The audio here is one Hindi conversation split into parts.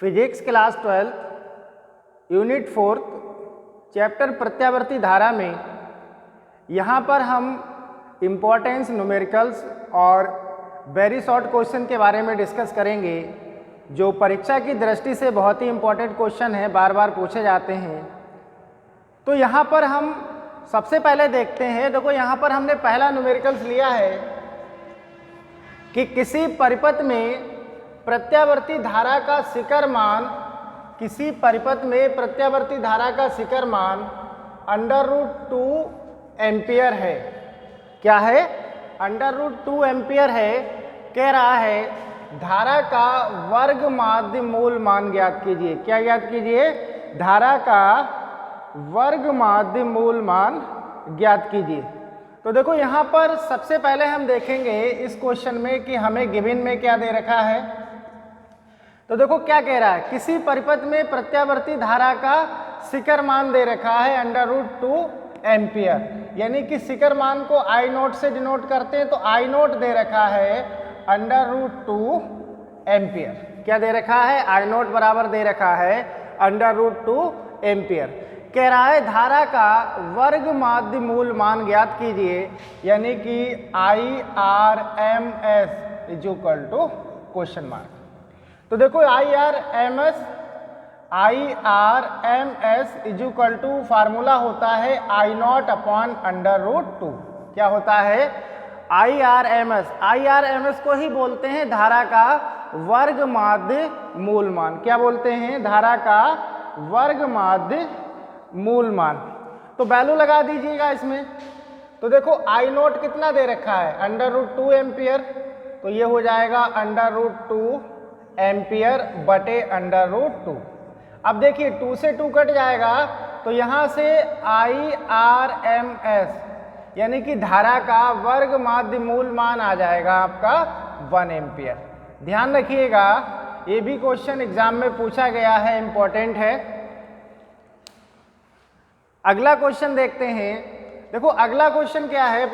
फिजिक्स क्लास 12 यूनिट 4 चैप्टर प्रत्यावर्ती धारा में यहाँ पर हम इम्पोर्टेंस न्यूमेरिकल्स और वेरी शॉर्ट क्वेश्चन के बारे में डिस्कस करेंगे जो परीक्षा की दृष्टि से बहुत ही इम्पोर्टेंट क्वेश्चन है, बार बार पूछे जाते हैं। तो यहाँ पर हम सबसे पहले देखते हैं, देखो यहाँ पर हमने पहला न्यूमेरिकल्स लिया है कि किसी परिपथ में प्रत्यावर्ती धारा का शिखर मान, किसी परिपथ में प्रत्यावर्ती धारा का शिखर मान √2 एम्पियर है। क्या है? √2 एम्पियर है। कह रहा है धारा का वर्ग माध्य मूल मान ज्ञात कीजिए। क्या ज्ञात कीजिए? धारा का वर्ग माध्य मूल मान ज्ञात कीजिए। तो देखो यहाँ पर सबसे पहले हम देखेंगे इस क्वेश्चन में कि हमें गिवन में क्या दे रखा है। तो देखो क्या कह रहा है, किसी परिपथ में प्रत्यावर्ती धारा का शिखर मान दे रखा है √2 एम्पियर, यानी कि शिखर मान को I0 से डिनोट करते हैं, तो I0 दे रखा है √2 एम्पियर। क्या दे रखा है? I0 बराबर दे रखा है √2 एम्पियर। कह रहा है धारा का वर्ग माध्य मूल मान ज्ञात कीजिए, यानी कि IRMS = क्वेश्चन मार्क। तो देखो IRMS = फार्मूला होता है I0/√2। क्या होता है? IRMS को ही बोलते हैं धारा का वर्ग माध्य मूल मान। क्या बोलते हैं? धारा का वर्ग माध्य मूल मान। तो वैल्यू लगा दीजिएगा इसमें। तो देखो I0 कितना दे रखा है? √2 एम्पियर। तो ये हो जाएगा √2 एम्पियर बटे √2। अब देखिए 2 से 2 कट जाएगा, तो यहाँ से IRMS यानी कि धारा का वर्ग माध्य मूल मान आ जाएगा आपका 1 एम्पियर। ध्यान रखिएगा, ये भी क्वेश्चन एग्जाम में पूछा गया है, इंपॉर्टेंट है। अगला क्वेश्चन देखते हैं। देखो अगला क्वेश्चन क्या है,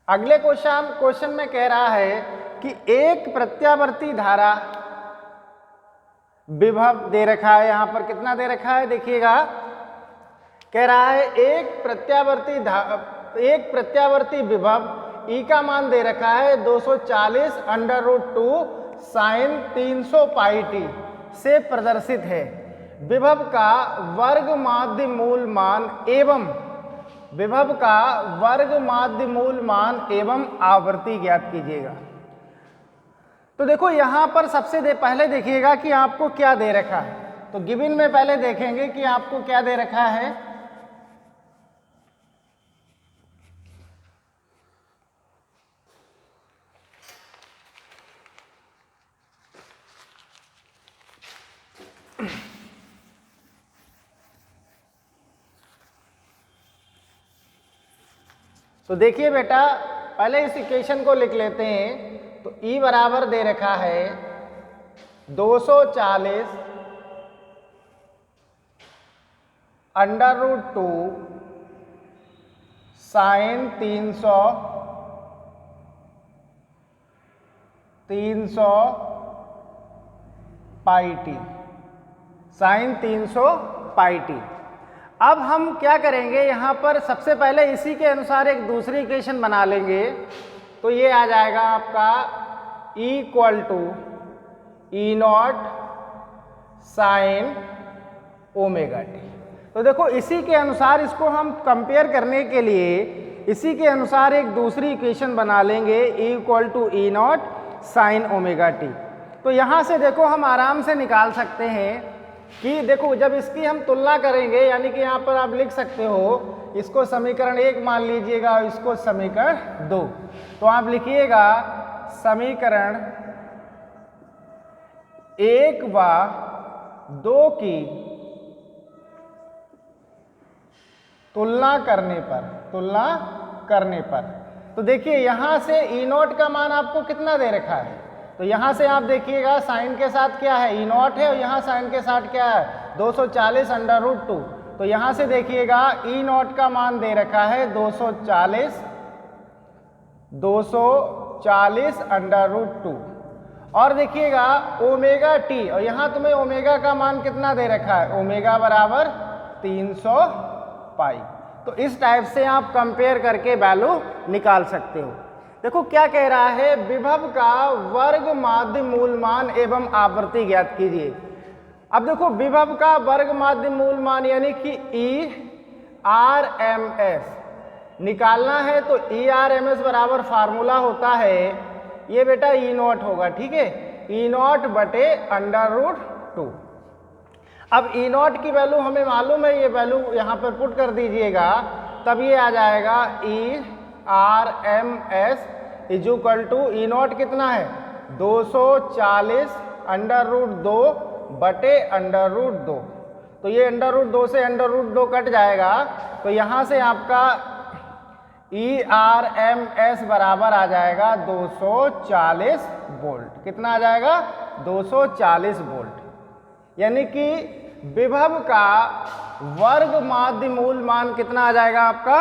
अगले क्वेश्चन में कह रहा है कि एक प्रत्यावर्ती धारा विभव दे रखा है। यहां पर कितना दे रखा है देखिएगा, कह रहा है एक प्रत्यावर्ती विभव E का मान दे रखा है 240 √2 sin 300 πt से प्रदर्शित है। विभव का वर्ग माध्य मूल मान एवं विभव का वर्ग माध्य मूल मान एवं आवृत्ति ज्ञात कीजिएगा। तो देखो यहां पर सबसे पहले देखिएगा कि आपको क्या दे रखा है। तो गिवन में पहले देखेंगे कि आपको क्या दे रखा है। तो देखिए बेटा, पहले इस इक्वेशन को लिख लेते हैं। तो E बराबर दे रखा है 240 √2 sin 300 πt sin 300 πt। अब हम क्या करेंगे, यहाँ पर सबसे पहले इसी के अनुसार एक दूसरी इक्वेशन बना लेंगे। तो ये आ जाएगा आपका E = E0 sin ωt। तो देखो इसी के अनुसार इसको हम कंपेयर करने के लिए इसी के अनुसार एक दूसरी इक्वेशन बना लेंगे, E = E0 sin ωt। तो यहाँ से देखो हम आराम से निकाल सकते हैं कि देखो जब इसकी हम तुलना करेंगे, यानी कि यहाँ पर आप लिख सकते हो, इसको समीकरण 1 मान लीजिएगा और इसको समीकरण 2। तो आप लिखिएगा समीकरण 1 व 2 की तुलना करने पर तो देखिए यहाँ से E0 का मान आपको कितना दे रखा है। तो यहाँ से आप देखिएगा साइन के साथ क्या है, E0 है, और यहाँ साइन के साथ क्या है 240 √2। तो यहाँ से देखिएगा E0 का मान दे रखा है 240 40 अंडर रूट 2। और देखिएगा ओमेगा टी, और यहाँ तुम्हें ओमेगा का मान कितना दे रखा है, ओमेगा बराबर 300 पाई। तो इस टाइप से आप कंपेयर करके वैल्यू निकाल सकते हो। देखो क्या कह रहा है, विभव का वर्ग माध्य मूल मान एवं आवृत्ति ज्ञात कीजिए। अब देखो विभव का वर्ग माध्य मूल मान यानी कि ERMS निकालना है, तो ERMS बराबर फार्मूला होता है ये बेटा E नॉट होगा, ठीक है, E नॉट बटे अंडर रूट 2। अब E नॉट की वैल्यू हमें मालूम है, ये वैल्यू यहाँ पर पुट कर दीजिएगा, तब ये आ जाएगा ERMS is equal to E naught कितना है 240 अंडर रूट 2 बटे अंडर रूट 2। तो ये अंडर रूट 2 से अंडर रूट 2 कट जाएगा, तो यहाँ से आपका ERMS बराबर आ जाएगा 240 वोल्ट। कितना आ जाएगा 240 वोल्ट। यानी कि विभव का वर्ग माध्य मूल मान कितना आ जाएगा आपका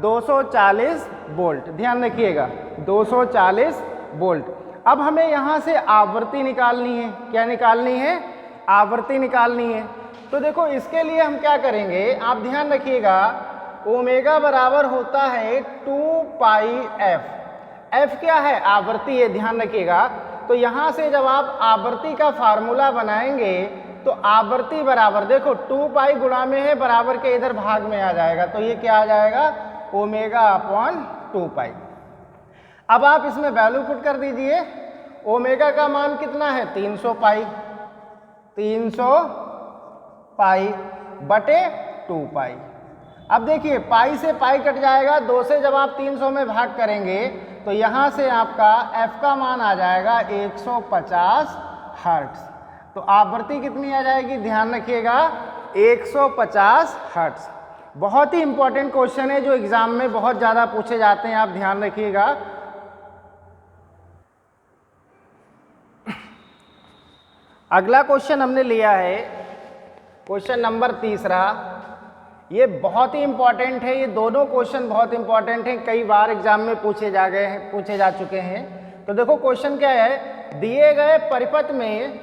240 वोल्ट। ध्यान रखिएगा 240 वोल्ट। अब हमें यहाँ से आवृत्ति निकालनी है। क्या निकालनी है, आवृत्ति निकालनी है। तो देखो इसके लिए हम क्या करेंगे, आप ध्यान रखिएगा ओमेगा बराबर होता है 2 पाई एफ। एफ क्या है, आवृत्ति है, ध्यान रखिएगा। तो यहाँ से जब आप आवृत्ति का फार्मूला बनाएंगे तो आवृत्ति बराबर देखो 2 पाई गुणा में है, बराबर के इधर भाग में आ जाएगा, तो ये क्या आ जाएगा ओमेगा अपॉन 2 पाई। अब आप इसमें वैल्यू पुट कर दीजिए। ओमेगा का मान कितना है 300 पाई, 300 पाई बटे 2 पाई। अब देखिए पाई से पाई कट जाएगा, 2 से जब आप 300 में भाग करेंगे तो यहाँ से आपका f का मान आ जाएगा 150 हर्ट्ज। तो आवृत्ति कितनी आ जाएगी, ध्यान रखिएगा 150 हर्ट्ज। बहुत ही इंपॉर्टेंट क्वेश्चन है जो एग्जाम में बहुत ज़्यादा पूछे जाते हैं, आप ध्यान रखिएगा। अगला क्वेश्चन हमने लिया है क्वेश्चन नंबर 3। ये बहुत ही इंपॉर्टेंट है, ये दोनों क्वेश्चन बहुत इंपॉर्टेंट हैं, कई बार एग्जाम में पूछे जा चुके हैं। तो देखो क्वेश्चन क्या है, दिए गए परिपथ में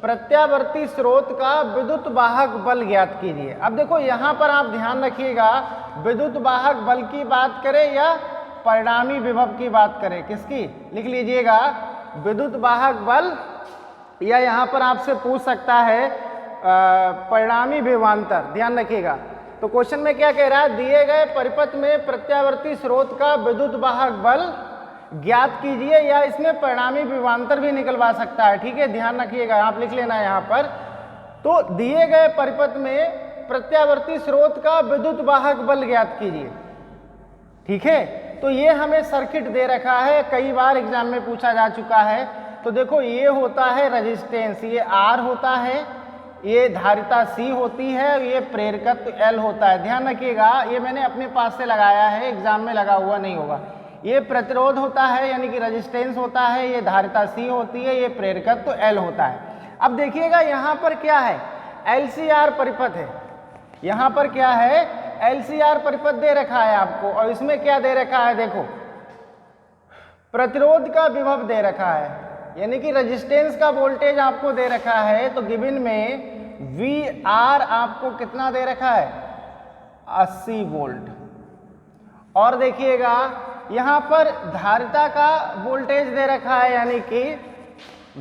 प्रत्यावर्ती स्रोत का विद्युत वाहक बल ज्ञात कीजिए। अब देखो यहाँ पर आप ध्यान रखिएगा विद्युत वाहक बल की बात करें या परिणामी विभव की बात करें, किसकी, लिख लीजिएगा विद्युत वाहक बल, या यहाँ पर आपसे पूछ सकता है परिणामी विभवांतर। ध्यान रखिएगा। तो क्वेश्चन में क्या कह रहा है, दिए गए परिपथ में प्रत्यावर्ती स्रोत का विद्युत वाहक बल ज्ञात कीजिए, या इसमें परिणामी विभवांतर भी निकलवा सकता है, ठीक है, ध्यान रखिएगा, आप लिख लेना यहाँ पर। तो दिए गए परिपथ में प्रत्यावर्ती स्रोत का विद्युत वाहक बल ज्ञात कीजिए, ठीक है। तो ये हमें सर्किट दे रखा है, कई बार एग्जाम में पूछा जा चुका है। तो देखो ये होता है रेजिस्टेंस, ये R होता है, ये धारिता C होती है, ये प्रेरकत्व L होता है। ध्यान रखिएगा ये मैंने अपने पास से लगाया है, एग्जाम में लगा हुआ नहीं होगा। ये प्रतिरोध होता है यानी कि रेजिस्टेंस होता है, ये धारिता C होती है, ये प्रेरकत्व L होता है। अब देखिएगा यहाँ पर क्या है, LCR परिपथ है। यहाँ पर क्या है, LCR परिपथ दे रखा है आपको, और इसमें क्या दे रखा है, देखो प्रतिरोध का विभव दे रखा है, यानी कि रेजिस्टेंस का वोल्टेज आपको दे रखा है। तो गिवन में VR आपको कितना दे रखा है 80 वोल्ट। और देखिएगा यहाँ पर धारिता का वोल्टेज दे रखा है, यानी कि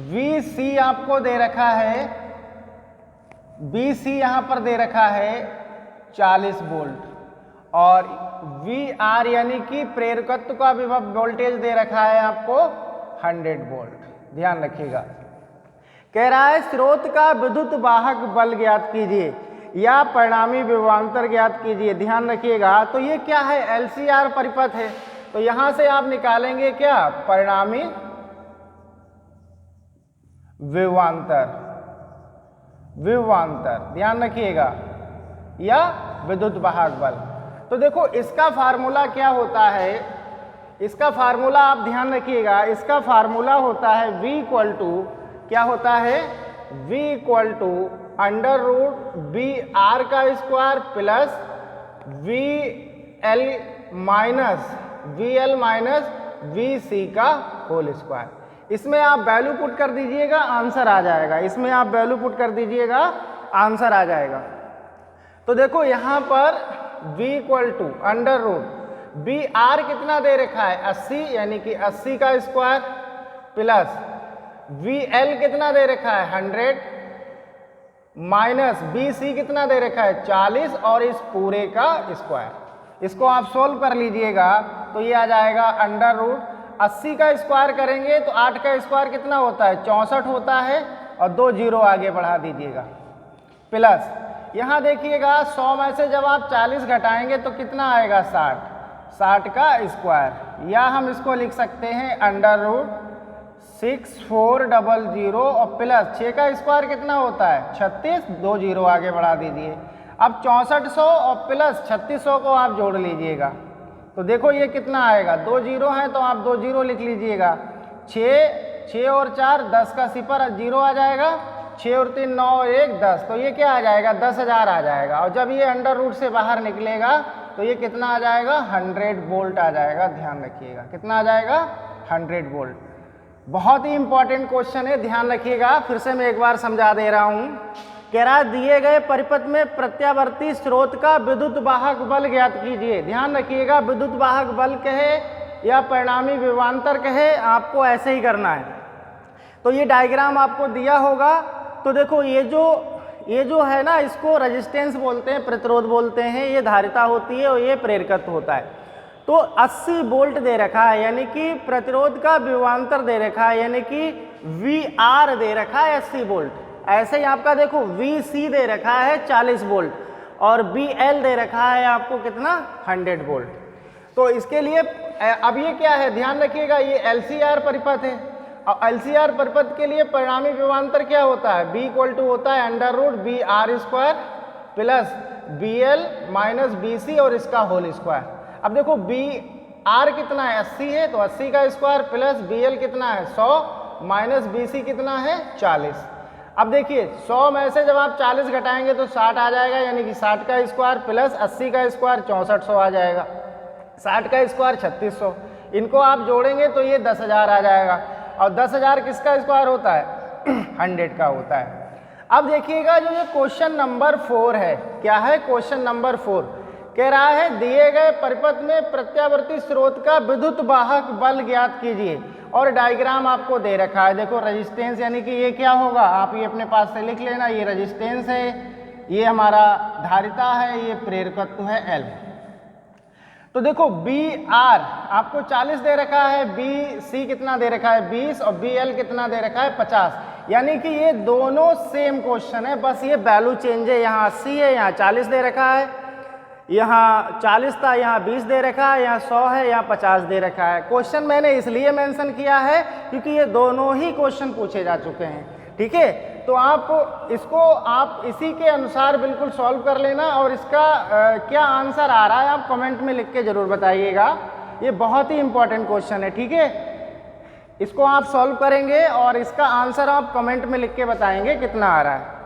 VC आपको दे रखा है, BC यहाँ पर दे रखा है 40 वोल्ट, और VR यानी कि प्रेरकत्व का विभव वोल्टेज दे रखा है आपको 100 वोल्ट। ध्यान रखिएगा कह रहा है स्रोत का विद्युत वाहक बल ज्ञात कीजिए या परिणामी विभवांतर ज्ञात कीजिए। ध्यान रखिएगा तो ये क्या है, LCR परिपथ है, तो यहां से आप निकालेंगे क्या, परिणामी विभवांतर। ध्यान रखिएगा, या विद्युत वाहक बल। तो देखो इसका फार्मूला क्या होता है, इसका फार्मूला आप ध्यान रखिएगा, इसका फार्मूला होता है V इक्वल टू, क्या होता है, V equal to under root BR का square plus VL minus VC का होल स्क्वायर। इसमें आप वैल्यू पुट कर दीजिएगा, आंसर आ जाएगा। इसमें आप वैल्यू पुट कर दीजिएगा, आंसर आ जाएगा। तो देखो यहाँ पर v equal to under root B R कितना दे रखा है 80, यानी कि 80 का स्क्वायर प्लस वी एल कितना दे रखा है 100 माइनस बी सी कितना दे रखा है 40 और इस पूरे का स्क्वायर। इसको आप सोल्व कर लीजिएगा तो ये आ जाएगा अंडर रूट 80 का स्क्वायर करेंगे तो 8 का स्क्वायर कितना होता है 64 होता है और 2 जीरो आगे बढ़ा दीजिएगा प्लस यहाँ देखिएगा 100 में से जब आप 40 घटाएंगे तो कितना आएगा 60 का स्क्वायर, या हम इसको लिख सकते हैं अंडर रूट 6400 और प्लस 6 का स्क्वायर कितना होता है 36, 2 जीरो आगे बढ़ा दीजिए। अब 6400 और प्लस 3600 को आप जोड़ लीजिएगा तो देखो ये कितना आएगा, 2 जीरो हैं तो आप 2 जीरो लिख लीजिएगा। 6 और 4 10 का सिपर जीरो आ जाएगा, 6 और 3 9 और 1 10, तो ये क्या आ जाएगा 10,000 आ जाएगा। और जब ये अंडर रूट से बाहर निकलेगा तो ये कितना आ जाएगा 100 वोल्ट आ जाएगा। ध्यान रखिएगा कितना आ जाएगा 100 वोल्ट। बहुत ही इंपॉर्टेंट क्वेश्चन है, ध्यान रखिएगा। फिर से मैं एक बार समझा दे रहा हूँ। कह रहा दिए गए परिपथ में प्रत्यावर्ती स्रोत का विद्युत वाहक बल ज्ञात कीजिए। ध्यान रखिएगा विद्युत वाहक बल कहे या परिणामी विभवांतर कहे, आपको ऐसे ही करना है। तो ये डायग्राम आपको दिया होगा। तो देखो ये जो है ना, इसको रेजिस्टेंस बोलते हैं, प्रतिरोध बोलते हैं, ये धारिता होती है और ये प्रेरकत्व होता है। तो 80 वोल्ट दे रखा है, यानी कि प्रतिरोध का विभवांतर दे रखा है, यानी कि VR दे रखा है 80 वोल्ट। ऐसे ही आपका देखो VC दे रखा है 40 वोल्ट और BL दे रखा है आपको कितना 100 वोल्ट। तो इसके लिए अब ये क्या है, ध्यान रखिएगा, ये LCR परिपथ है और LCR परिपथ के लिए परिणामी विभवांतर क्या होता है, B इक्वल टू होता है under root BR square plus BL minus BC और इसका होल स्क्वायर। अब देखो BR कितना है 80 है, तो 80 का स्क्वायर प्लस BL कितना है 100 माइनस BC कितना है 40। अब देखिए 100 में से जब आप 40 घटाएंगे तो 60 आ जाएगा, यानी कि 60 का स्क्वायर प्लस 80 का स्क्वायर 6400 आ जाएगा, 60 का स्क्वायर 3600। इनको आप जोड़ेंगे तो ये 10,000 आ जाएगा और 10,000 किसका स्क्वायर होता है 100 का होता है। अब देखिएगा जो ये क्वेश्चन नंबर 4 है, क्या है क्वेश्चन नंबर 4, कह रहा है दिए गए परिपथ में प्रत्यावर्ती स्रोत का विद्युत वाहक बल ज्ञात कीजिए और डायग्राम आपको दे रखा है। देखो रेजिस्टेंस, यानी कि ये क्या होगा, आप ये अपने पास से लिख लेना, ये रेजिस्टेंस है, ये हमारा धारिता है, ये प्रेरकत्व है L। तो देखो BR आपको 40 दे रखा है, BC कितना दे रखा है 20 और BL कितना दे रखा है 50, यानी कि ये दोनों सेम क्वेश्चन है, बस ये वैल्यू चेंज है। यहाँ 80 है, यहाँ 40 दे रखा है, यहाँ 40 था, यहाँ 20 दे रखा है, यहाँ 100 है, यहाँ 50 दे रखा है। क्वेश्चन मैंने इसलिए मेंशन किया है क्योंकि ये दोनों ही क्वेश्चन पूछे जा चुके हैं, ठीक है। तो आप इसको आप इसी के अनुसार बिल्कुल सॉल्व कर लेना और इसका क्या आंसर आ रहा है आप कमेंट में लिख के ज़रूर बताइएगा। ये बहुत ही इंपॉर्टेंट क्वेश्चन है, ठीक है। इसको आप सॉल्व करेंगे और इसका आंसर आप कमेंट में लिख के बताएंगे कितना आ रहा है।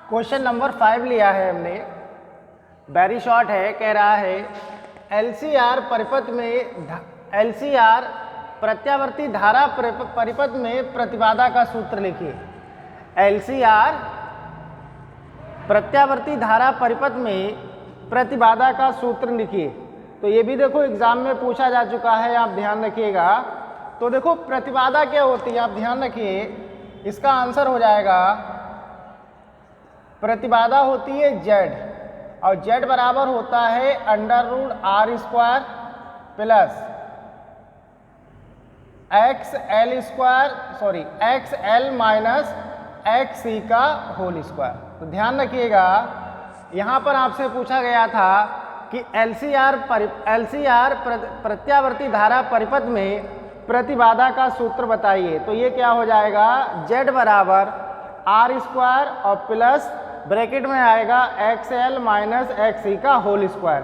क्वेश्चन नंबर 5 लिया है हमने, वेरी शॉर्ट है। कह रहा है LCR परिपथ में LCR प्रत्यावर्ती धारा परिपथ में प्रतिबाधा का सूत्र लिखिए। LCR प्रत्यावर्ती धारा परिपथ में प्रतिबाधा का सूत्र लिखिए। तो ये भी देखो एग्जाम में पूछा जा चुका है, आप ध्यान रखिएगा। तो देखो प्रतिबाधा क्या होती है, आप ध्यान रखिए, इसका आंसर हो जाएगा प्रतिबाधा होती है Z और Z बराबर होता है under root R square plus XL minus XC का होल स्क्वायर। तो ध्यान रखिएगा, यहाँ पर आपसे पूछा गया था कि LCR प्रत्यावर्ती धारा परिपथ में प्रतिबाधा का सूत्र बताइए। तो ये क्या हो जाएगा, Z बराबर R स्क्वायर और प्लस ब्रैकेट में आएगा XL माइनस XC का होल स्क्वायर।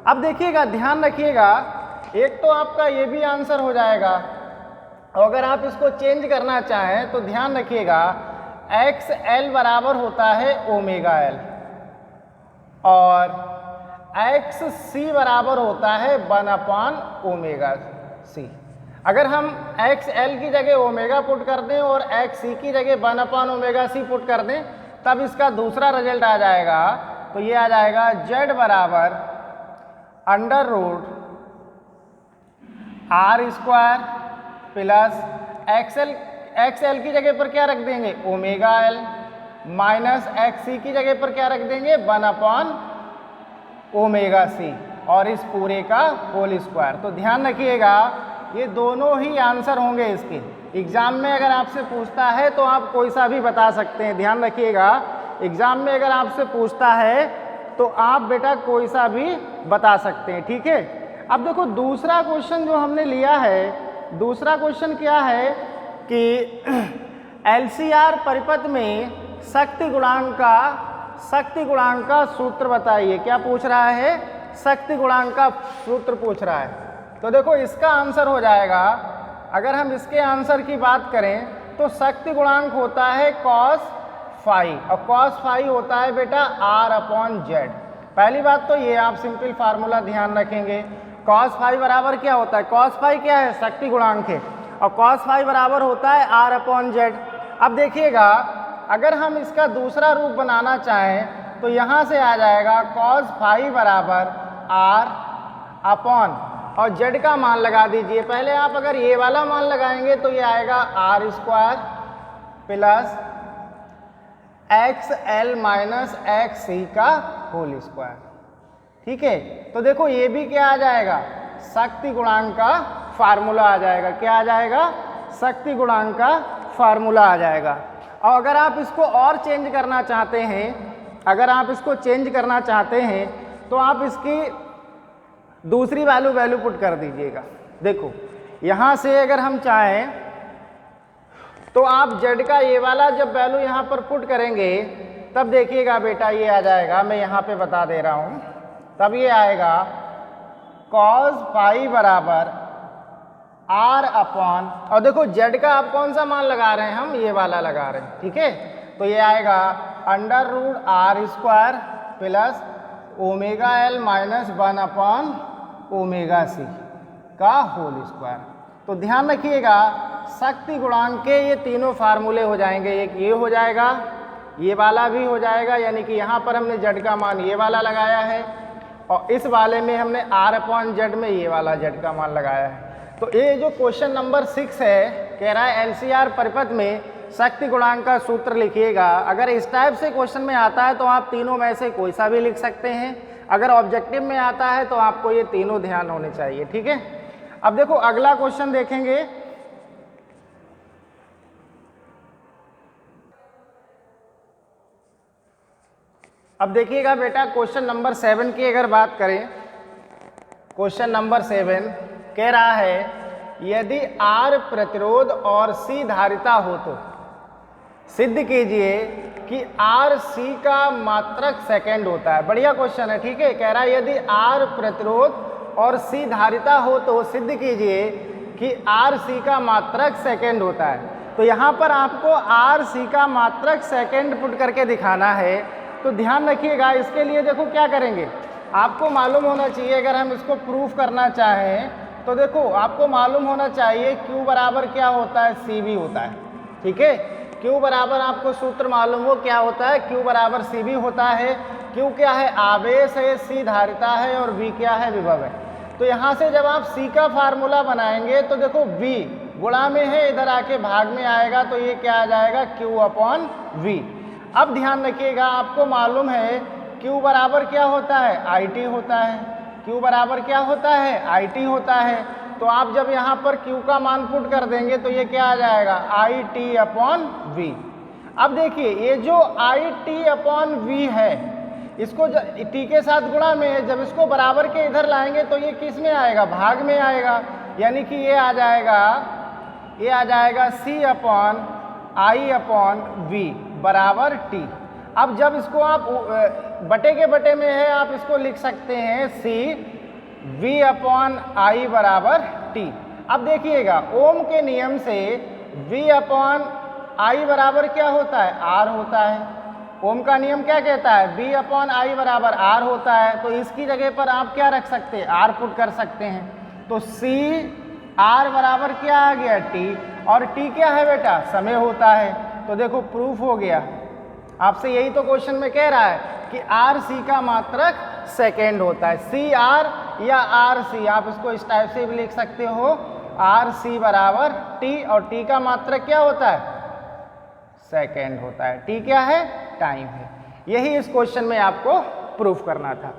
अब देखिएगा, ध्यान रखिएगा, एक तो आपका ये भी आंसर हो जाएगा और अगर आप इसको चेंज करना चाहें तो ध्यान रखिएगा एक्स एल बराबर होता है ओमेगा एल और एक्स सी बराबर होता है 1/ओमेगा सी। अगर हम एक्स एल की जगह ओमेगा पुट कर दें और एक्स सी की जगह 1/ओमेगा सी पुट कर दें तब इसका दूसरा रिजल्ट आ जाएगा। तो ये आ जाएगा जेड बराबर under root R square plus X L की जगह पर क्या रख देंगे omega L minus X C की जगह पर क्या रख देंगे 1/ओमेगा सी और इस पूरे का होल स्क्वायर। तो ध्यान रखिएगा ये दोनों ही आंसर होंगे इसके। एग्जाम में अगर आपसे पूछता है तो आप कोई सा भी बता सकते हैं। ध्यान रखिएगा एग्जाम में अगर आपसे पूछता है तो आप बेटा कोई सा भी बता सकते हैं, ठीक है। अब देखो दूसरा क्वेश्चन जो हमने लिया है, दूसरा क्वेश्चन क्या है कि एलसीआर परिपथ में शक्ति गुणांक का सूत्र बताइए। क्या पूछ रहा है? शक्ति गुणांक का सूत्र पूछ रहा है। तो देखो इसका आंसर हो जाएगा, अगर हम इसके आंसर की बात करें तो शक्ति गुणांक होता है cos फाई और cos फाई होता है बेटा R/Z। पहली बात तो ये आप सिंपल फार्मूला ध्यान रखेंगे। cos फाई बराबर क्या होता है? cos फाई क्या है? शक्ति गुणांक है और cos फाई बराबर होता है R/Z। अब देखिएगा अगर हम इसका दूसरा रूप बनाना चाहें तो यहाँ से आ जाएगा cos फाई बराबर R/, और z का मान लगा दीजिए। पहले आप अगर ये वाला मान लगाएंगे तो ये आएगा R² plus XL minus XC का होल स्क्वायर, ठीक है। तो देखो ये भी क्या आ जाएगा? शक्ति गुणांक का फार्मूला आ जाएगा। क्या आ जाएगा? शक्ति गुणांक का फार्मूला आ जाएगा। और अगर आप इसको और चेंज करना चाहते हैं, अगर आप इसको चेंज करना चाहते हैं तो आप इसकी दूसरी वैल्यू पुट कर दीजिएगा। देखो यहाँ से अगर हम चाहें तो आप z का ये वाला जब वैल्यू यहाँ पर पुट करेंगे तब देखिएगा बेटा ये आ जाएगा, मैं यहाँ पे बता दे रहा हूँ, तब ये आएगा cos फाई बराबर R/, और देखो z का आप कौन सा मान लगा रहे हैं? हम ये वाला लगा रहे हैं, ठीक है। तो ये आएगा under root R² plus omega L minus omega C का होल स्क्वायर। तो ध्यान रखिएगा शक्ति गुणांक के ये तीनों फार्मूले हो जाएंगे। एक ये हो जाएगा, ये वाला भी हो जाएगा, यानी कि यहाँ पर हमने z का मान ये वाला लगाया है और इस वाले में हमने R/Z में ये वाला z का मान लगाया है। तो ये जो क्वेश्चन नंबर 6 है, कह रहा है एलसीआर परिपथ में शक्ति गुणांक का सूत्र लिखिएगा। अगर इस टाइप से क्वेश्चन में आता है तो आप तीनों में से कोई सा भी लिख सकते हैं। अगर ऑब्जेक्टिव में आता है तो आपको ये तीनों ध्यान होने चाहिए, ठीक है। अब देखो अगला क्वेश्चन देखेंगे। अब देखिएगा बेटा क्वेश्चन नंबर 7 की अगर बात करें, क्वेश्चन नंबर 7 कह रहा है यदि R प्रतिरोध और C धारिता हो तो सिद्ध कीजिए कि RC का मात्रक सेकंड होता है। बढ़िया क्वेश्चन है, ठीक है। कह रहा है यदि R प्रतिरोध और C धारिता हो तो सिद्ध कीजिए कि RC का मात्रक सेकंड होता है। तो यहाँ पर आपको RC का मात्रक सेकंड पुट करके दिखाना है। तो ध्यान रखिएगा इसके लिए देखो क्या करेंगे, आपको मालूम होना चाहिए, अगर हम इसको प्रूफ करना चाहें तो देखो आपको मालूम होना चाहिए Q बराबर क्या होता है? CV होता है, ठीक है। Q बराबर आपको सूत्र मालूम हो क्या होता है? Q बराबर CV होता है। Q क्या है? आवेश है, C धारिता है और V क्या है? विभव है। तो यहाँ से जब आप C का फार्मूला बनाएंगे तो देखो V गुणा में है, इधर आके भाग में आएगा, तो ये क्या आ जाएगा? Q/V। अब ध्यान रखिएगा आपको मालूम है Q बराबर क्या होता है? IT होता है। Q बराबर क्या होता है? IT होता है। तो आप जब यहाँ पर Q का मान पुट कर देंगे तो ये क्या आ जाएगा? IT/V। अब देखिए ये जो IT/V है इसको T के साथ गुणा में है, जब इसको बराबर के इधर लाएंगे तो ये किस में आएगा? भाग में आएगा, यानी कि ये आ जाएगा C/I/V बराबर T। अब जब इसको आप बटे के बटे में है, आप इसको लिख सकते हैं CV/I बराबर T। अब देखिएगा ओम के नियम से V अपॉन आई बराबर क्या होता है, R होता है। ओम का नियम क्या कहता है, V अपॉन आई बराबर R होता है। तो इसकी जगह पर आप क्या रख सकते हैं, R पुट कर सकते हैं। तो C R बराबर क्या आ गया, T, और T क्या है बेटा, समय होता है। तो देखो प्रूफ हो गया। आपसे यही तो क्वेश्चन में कह रहा है कि RC का मात्रक सेकेंड होता है, CR या RC, आप इसको इस टाइप से भी लिख सकते हो, RC बराबर T, और T का मात्रक क्या होता है, सेकेंड होता है। T क्या है, टाइम है। यही इस क्वेश्चन में आपको प्रूफ करना था।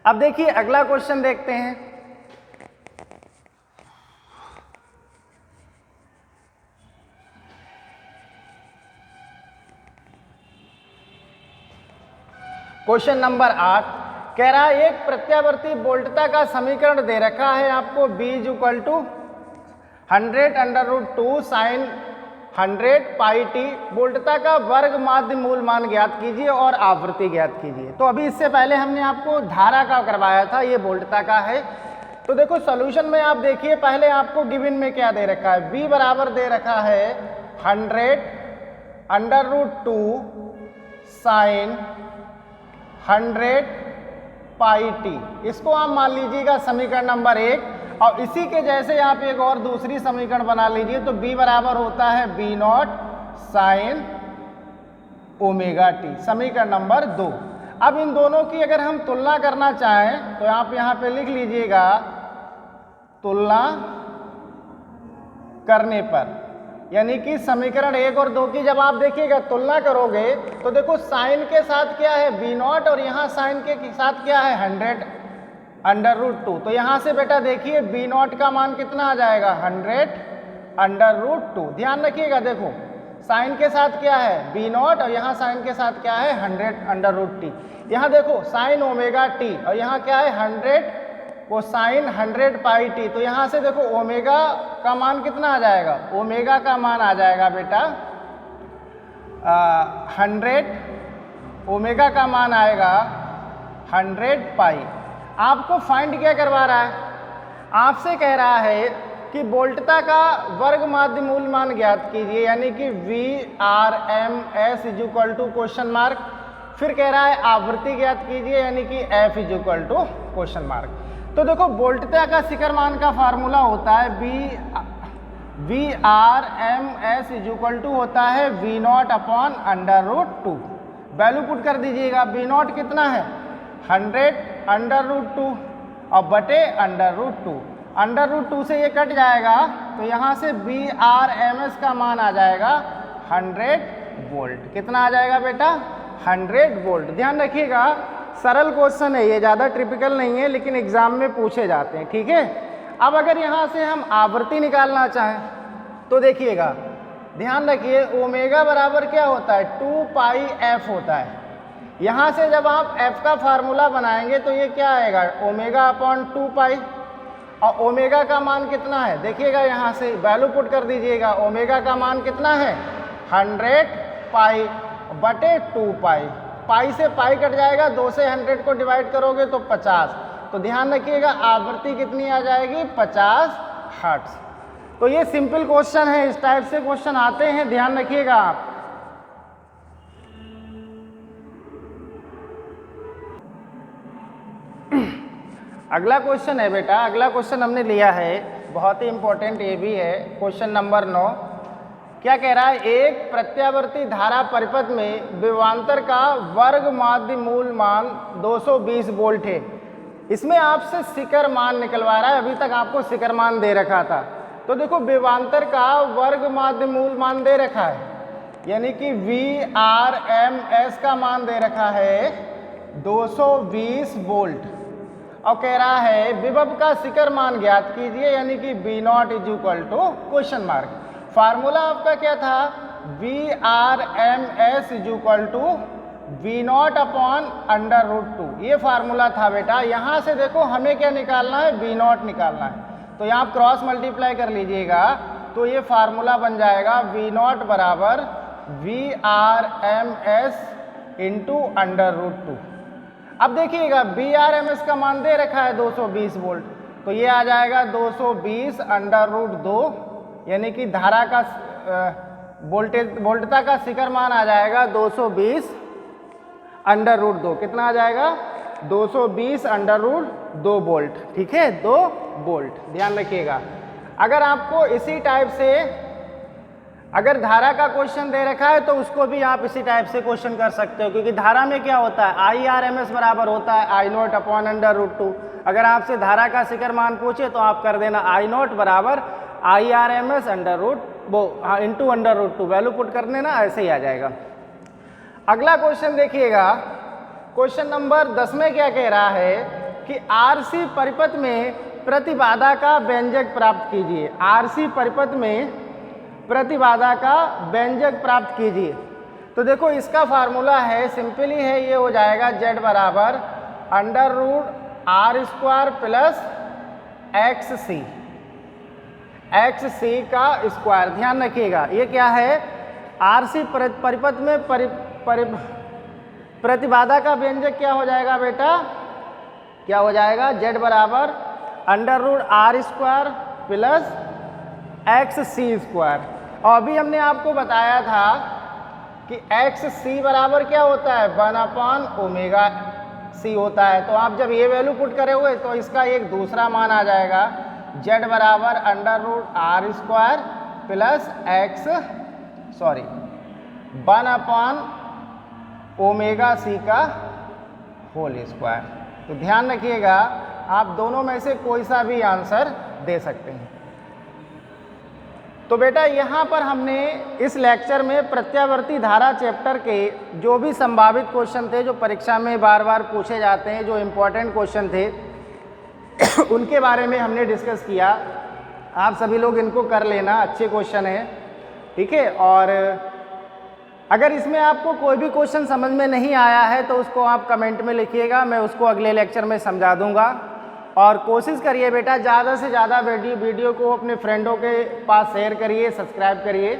अब देखिए अगला क्वेश्चन देखते हैं। क्वेश्चन नंबर 8 कह रहा है एक प्रत्यावर्ती वोल्टता का समीकरण दे रखा है आपको, B = 100√2 sin 100 पाई t, वोल्टता का वर्ग माध्य मूल मान ज्ञात कीजिए और आवृत्ति ज्ञात कीजिए। तो अभी इससे पहले हमने आपको धारा का करवाया था, ये वोल्टता का है। तो देखो सॉल्यूशन में आप देखिए, पहले आपको गिवन में क्या दे रखा है, B बराबर दे रखा है 100√2 sin 100 पाई t, इसको आप मान लीजिएगा समीकरण नंबर 1, और इसी के जैसे आप एक और दूसरी समीकरण बना लीजिए। तो B बराबर होता है B0 sin ओमेगा t, समीकरण नंबर 2। अब इन दोनों की अगर हम तुलना करना चाहें तो आप यहाँ पे लिख लीजिएगा, तुलना करने पर, यानी कि समीकरण 1 और 2 की जब आप देखिएगा तुलना करोगे तो देखो साइन के साथ क्या है B0 और यहाँ साइन के साथ क्या है 100√2। तो यहाँ से बेटा देखिए B0 का मान कितना आ जाएगा 100√2। ध्यान रखिएगा, देखो साइन के साथ क्या है B0 और यहाँ साइन के साथ क्या है 100√t। यहाँ देखो साइन ओमेगा t और यहाँ क्या है 100 वो साइन 100 पाई t। तो यहाँ से देखो ओमेगा का मान कितना आ जाएगा, ओमेगा का मान आ जाएगा बेटा 100, ओमेगा का मान आएगा 100 पाई। आपको फाइंड क्या करवा रहा है, आपसे कह रहा है कि वोल्टता का वर्ग माध्य मूल मान ज्ञात कीजिए, यानी कि VRMS = क्वेश्चन मार्क, फिर कह रहा है आवृत्ति ज्ञात कीजिए, यानी कि F = क्वेश्चन मार्क। तो देखो वोल्टता का शिखर मान का फार्मूला होता है VRMS = होता है V0 अपॉन √2। वैल्यू पुट कर दीजिएगा, V0 कितना है 100√2 और बटे √2, √2 से ये कट जाएगा तो यहाँ से VRMS का मान आ जाएगा 100 वोल्ट। कितना आ जाएगा बेटा 100 वोल्ट। ध्यान रखिएगा सरल क्वेश्चन है ये, ज़्यादा ट्रिपिकल नहीं है, लेकिन एग्जाम में पूछे जाते हैं, ठीक है। अब अगर यहाँ से हम आवृत्ति निकालना चाहें तो देखिएगा, ध्यान रखिए ओमेगा बराबर क्या होता है 2 पाई f होता है। यहाँ से जब आप f का फार्मूला बनाएंगे तो ये क्या आएगा ओमेगा अपॉन 2 पाई, और ओमेगा का मान कितना है देखिएगा, यहाँ से वैल्यू पुट कर दीजिएगा, ओमेगा का मान कितना है 100 पाई बटे 2 पाई। पाई से पाई कट जाएगा, 2 से 100 को डिवाइड करोगे तो 50। तो ध्यान रखिएगा आवृत्ति कितनी आ जाएगी 50 हर्ट्ज। तो ये सिंपल क्वेश्चन है, इस टाइप से क्वेश्चन आते हैं, ध्यान रखिएगा आप। अगला क्वेश्चन है बेटा, अगला क्वेश्चन हमने लिया है, बहुत ही इंपॉर्टेंट ये भी है, क्वेश्चन नंबर 9। क्या कह रहा है, एक प्रत्यावर्ती धारा परिपथ में विभवांतर का वर्ग माध्य मूल मान 220 वोल्ट है। इसमें आपसे शिखर मान निकलवा रहा है, अभी तक आपको शिखर मान दे रखा था। तो देखो विभवांतर का वर्ग माध्य मूल मान दे रखा है, यानी कि VRMS का मान दे रखा है 220 वोल्ट, और कह रहा है विभव का शिखर मान ज्ञात कीजिए, यानी कि V0 = क्वेश्चन मार्क। फार्मूला आपका क्या था VRMS = V0 अपॉन √2, ये फार्मूला था बेटा। यहाँ से देखो हमें क्या निकालना है V0 निकालना है, तो यहाँ क्रॉस मल्टीप्लाई कर लीजिएगा तो ये फार्मूला बन जाएगा V0 बराबर VRMS × √2। अब देखिएगा VRMS का मान दे रखा है 220 वोल्ट, तो ये आ जाएगा 220 अंडर रूट 2, यानी कि धारा का वोल्टता का शिखर मान आ जाएगा 220 अंडर रूट 2। कितना आ जाएगा? 220 अंडर रूट 2 वोल्ट। ठीक है, 2 वोल्ट, ध्यान रखिएगा। अगर आपको इसी टाइप से अगर धारा का क्वेश्चन दे रखा है तो उसको भी आप इसी टाइप से क्वेश्चन कर सकते हो, क्योंकि धारा में क्या होता है, IRMS बराबर होता है I0 अपॉन अंडर रूट 2। अगर आपसे धारा का शिखर मान पूछे तो आप कर देना I0 बराबर IRMS under root into under root 2, value put कर देना, ऐसे ही आ जाएगा। अगला क्वेश्चन देखिएगा, क्वेश्चन नंबर 10 में क्या कह रहा है कि RC परिपथ में प्रतिबाधा का व्यंजक प्राप्त कीजिए। RC परिपथ में प्रतिबाधा का व्यंजक प्राप्त कीजिए। तो देखो इसका फार्मूला है, सिंपली है, ये हो जाएगा Z बराबर under root R² plus XC का स्क्वायर। ध्यान रखिएगा ये क्या है, RC परिपथ में प्रतिबाधा का व्यंजक क्या हो जाएगा बेटा, क्या हो जाएगा, Z बराबर under root R² plus XC²। और अभी हमने आपको बताया था कि XC बराबर क्या होता है, 1/ωc होता है। तो आप जब ये वैल्यू पुट करे हुए तो इसका एक दूसरा मान आ जाएगा, Z बराबर under root R² plus 1/ωc का होल स्क्वायर। तो ध्यान रखिएगा, आप दोनों में से कोई सा भी आंसर दे सकते हैं। तो बेटा यहाँ पर हमने इस लेक्चर में प्रत्यावर्ती धारा चैप्टर के जो भी संभावित क्वेश्चन थे, जो परीक्षा में बार बार पूछे जाते हैं, जो इम्पोर्टेंट क्वेश्चन थे उनके बारे में हमने डिस्कस किया। आप सभी लोग इनको कर लेना, अच्छे क्वेश्चन हैं, ठीक है। और अगर इसमें आपको कोई भी क्वेश्चन समझ में नहीं आया है तो उसको आप कमेंट में लिखिएगा, मैं उसको अगले लेक्चर में समझा दूंगा। और कोशिश करिए बेटा ज़्यादा से ज़्यादा वीडियो को अपने फ्रेंडों के पास शेयर करिए, सब्सक्राइब करिए।